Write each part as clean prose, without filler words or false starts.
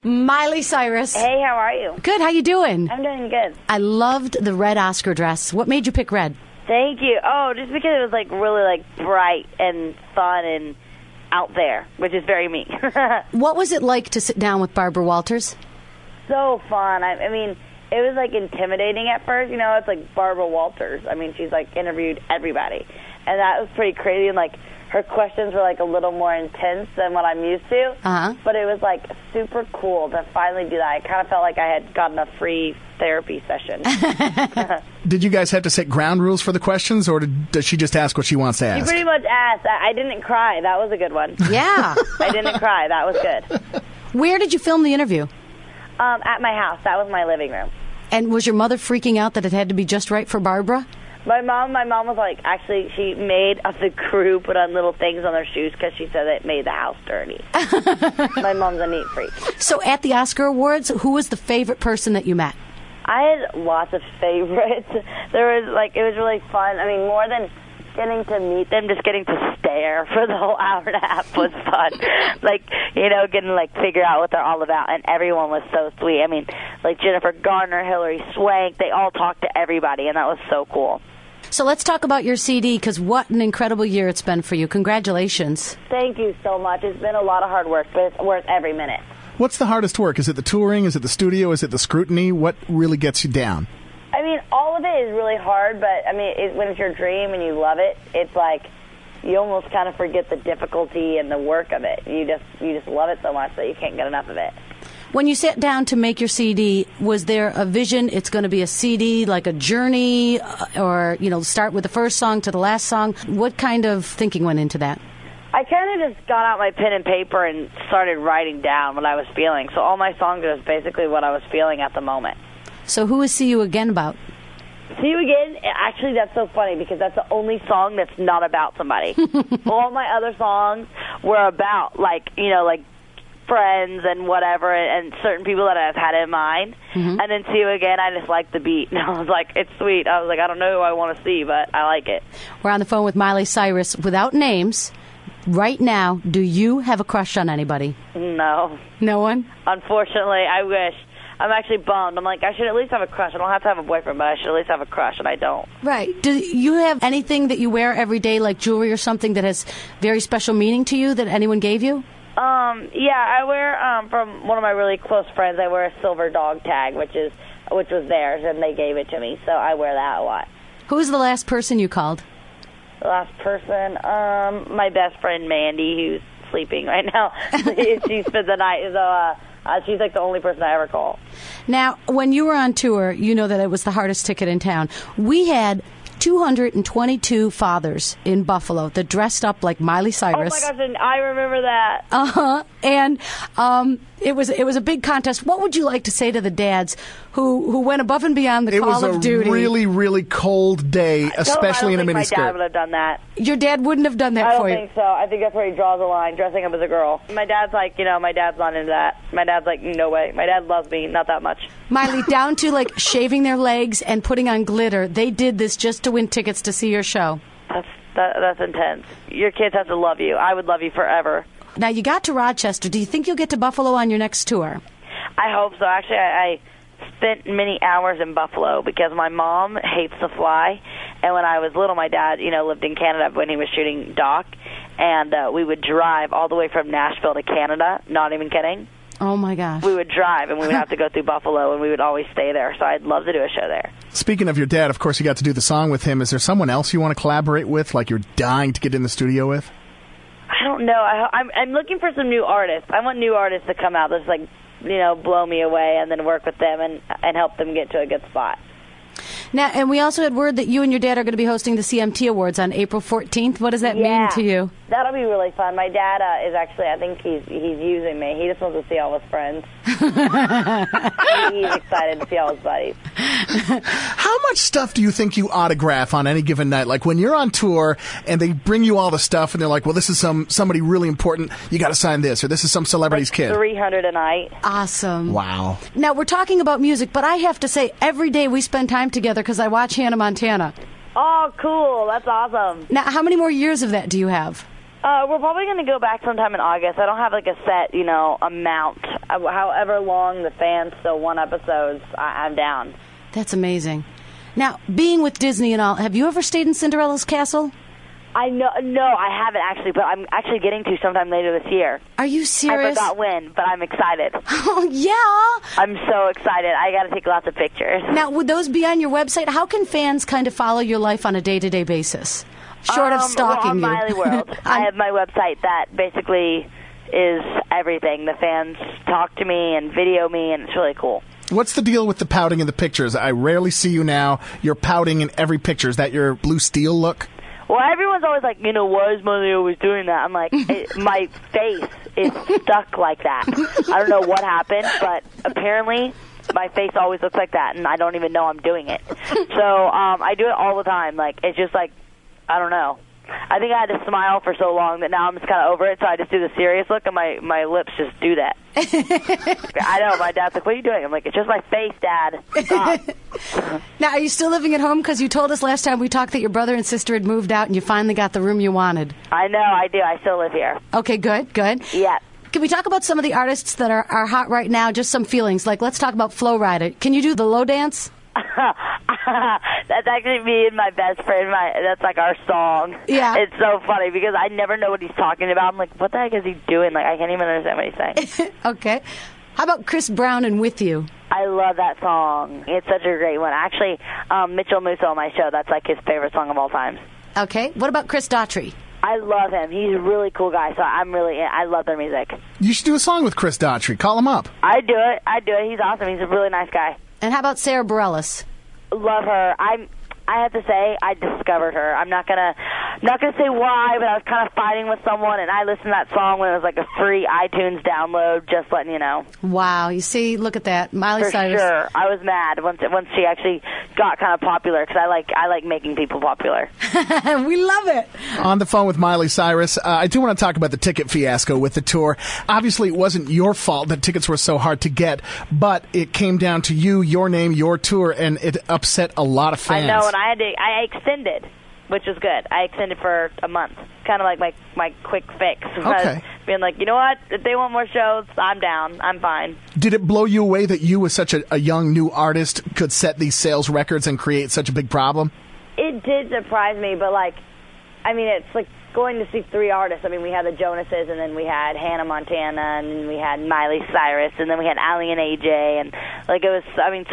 Miley Cyrus. Hey, how are you? Good, how you doing? I'm doing good. I loved the red Oscar dress. What made you pick red? Thank you. Oh, just because it was really bright and fun and out there, which is very me. What was it like to sit down with Barbara Walters? So fun. I mean, it was intimidating at first. It's like Barbara Walters. I mean, she's interviewed everybody, and that was pretty crazy. And her questions were a little more intense than what I'm used to. But it was super cool to finally do that. I kind of felt like I had gotten a free therapy session. Did you guys have to set ground rules for the questions, or does she just ask what she wants to ask? She pretty much asked. I didn't cry. That was a good one. Yeah. I didn't cry. That was good. Where did you film the interview? At my house. That was my living room. And was your mother freaking out that it had to be just right for Barbara? My mom was actually, she made the crew put on little things on their shoes because she said it made the house dirty. My mom's a neat freak. So at the Oscar Awards, who was the favorite person that you met? I had lots of favorites. There was, it was really fun. I mean, more than getting to meet them, just getting to stare for the whole hour and a half was fun. Getting figure out what they're all about, and everyone was so sweet. I mean, Jennifer Garner, Hilary Swank, they all talked to everybody, and that was so cool. So let's talk about your CD, because what an incredible year it's been for you. Congratulations. Thank you so much. It's been a lot of hard work, but it's worth every minute. What's the hardest work? Is it the touring? Is it the studio? Is it the scrutiny? What really gets you down? I mean, all of it is really hard, but, I mean, when it's your dream and you love it, it's you almost kind of forget the difficulty and the work of it. You just love it so much that you can't get enough of it. When you sat down to make your CD, was there a vision? It's going to be a CD, like a journey, or, start with the first song to the last song? What kind of thinking went into that? I kind of just got out my pen and paper and started writing down what I was feeling. So all my songs are basically what I was feeling at the moment. So who is See You Again about? See You Again, actually, that's so funny because that's the only song that's not about somebody. All my other songs were about, friends and whatever, and certain people that I've had in mind. Mm-hmm. And then See You Again, I just liked the beat. And I was like, it's sweet. I was like, I don't know who I want to see, but I like it. We're on the phone with Miley Cyrus without names. Right now, do you have a crush on anybody? No. No one? Unfortunately, I wish. I'm actually bummed. I'm like, I should at least have a crush. I don't have to have a boyfriend, but I should at least have a crush, and I don't. Right. Do you have anything that you wear every day, like jewelry or something that has very special meaning to you that anyone gave you? Yeah, I wear, from one of my really close friends, I wear a silver dog tag, which was theirs, and they gave it to me, so I wear that a lot. Who's the last person you called? The last person, my best friend, Mandy, who's sleeping right now. She spent the night, so, she's the only person I ever call. Now, when you were on tour, you know that it was the hardest ticket in town. We had 222 fathers in Buffalo that dressed up like Miley Cyrus. Oh my gosh, and I remember that. And it was a big contest. What would you like to say to the dads who went above and beyond the call of duty? It was a really, really cold day, especially in a miniskirt. My dad would have done that. Your dad wouldn't have done that for you? I don't think so. I think that's where he draws the line, dressing up as a girl. My dad's my dad's not into that. My dad's no way. My dad loves me, not that much. Miley, down to shaving their legs and putting on glitter. They did this just to win tickets to see your show. That's intense. Your kids have to love you. I would love you forever. Now, you got to Rochester. Do you think you'll get to Buffalo on your next tour? I hope so. Actually, I spent many hours in Buffalo because my mom hates to fly. And when I was little, my dad, lived in Canada when he was shooting Doc. And we would drive all the way from Nashville to Canada. Not even kidding. Oh, my gosh. We would drive, and we would have to go through Buffalo, and we would always stay there. So I'd love to do a show there. Speaking of your dad, of course, you got to do the song with him. Is there someone else you want to collaborate with, like you're dying to get in the studio with? I don't know. I'm looking for some new artists. I want new artists to come out that's blow me away and then work with them and help them get to a good spot. Now, and we also had word that you and your dad are going to be hosting the CMT Awards on April 14th. What does that mean to you? That'll be really fun. My dad is actually, I think he's using me. He just wants to see all his friends. He's excited to see all his buddies. How much stuff do you think you autograph on any given night? Like when you're on tour and they bring you all the stuff and they're like, well, this is somebody really important, you got to sign this, or this is some celebrity's kid. 300 a night. Awesome. Wow. Now, we're talking about music, but I have to say, every day we spend time together because I watch Hannah Montana. Oh, cool. That's awesome. Now, how many more years of that do you have? We're probably going to go back sometime in August. I don't have like a set, amount. However long the fans still want episodes, I'm down. That's amazing. Now, being with Disney and all, have you ever stayed in Cinderella's castle? No, I haven't actually, but I'm actually getting to sometime later this year. Are you serious? I forgot when, but I'm excited. Oh, yeah. I'm so excited. I got to take lots of pictures. Now, would those be on your website? How can fans kind of follow your life on a day-to-day basis? Short of stalking on you. Miley World. I have my website that basically is everything. The fans talk to me and video me, and it's really cool. What's the deal with the pouting in the pictures? I rarely see you now. You're pouting in every picture. Is that your blue steel look? Well, everyone's always like, why is Miley always doing that? I'm like, my face is stuck like that. I don't know what happened, but apparently my face always looks like that, and I don't even know I'm doing it. So I do it all the time. Like, it's just like, I don't know. I think I had to smile for so long that now I'm just kind of over it, so I just do the serious look, and my lips just do that. I know. My dad's like, what are you doing? I'm like, it's just my face, Dad. Stop. Now, are you still living at home? Because you told us last time we talked that your brother and sister had moved out, and you finally got the room you wanted. I know. I do. I still live here. Okay, good. Yeah. Can we talk about some of the artists that are hot right now? Just some feelings. Like, let's talk about Flo Rida. Can you do the low dance? That's actually me and my best friend. That's like our song. Yeah. It's so funny because I never know what he's talking about. I'm like, what the heck is he doing? Like, I can't even understand what he's saying. Okay. How about Chris Brown and With You? I love that song. It's such a great one. Actually, Mitchell Musso on my show, that's like his favorite song of all time. Okay. What about Chris Daughtry? I love him. He's a really cool guy, so I love their music. You should do a song with Chris Daughtry. Call him up. I do it. He's awesome. He's a really nice guy. And how about Sarah Bareilles? Love her. I have to say, I discovered her. I'm not gonna say why, but I was kind of fighting with someone, and I listened to that song when it was like a free iTunes download. Just letting you know. Wow, you see, look at that, Miley Cyrus. For sure, I was mad once she actually got kind of popular because I like making people popular. We love it. On the phone with Miley Cyrus, I do want to talk about the ticket fiasco with the tour. Obviously, it wasn't your fault that tickets were so hard to get, but it came down to you, your name, your tour, and it upset a lot of fans. I know, and I extended, which was good. I extended for a month, kind of like my quick fix. Okay. Being like, you know what? If they want more shows, I'm down. I'm fine. Did it blow you away that you, as such a young new artist, could set these sales records and create such a big problem? It did surprise me, but it's like going to see three artists. I mean, we had the Jonases, and then we had Hannah Montana, and then we had Miley Cyrus, and then we had Allie and AJ, and it was,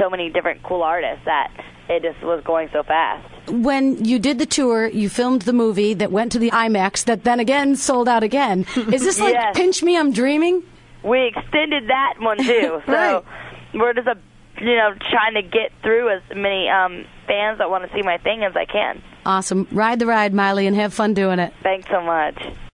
so many different cool artists that it just was going so fast. When you did the tour, you filmed the movie that went to the IMAX that then again sold out again. Is this like Yes. Pinch Me, I'm Dreaming? We extended that one, too. Right. So we're just, trying to get through as many fans that want to see my thing as I can. Awesome. Ride the ride, Miley, and have fun doing it. Thanks so much.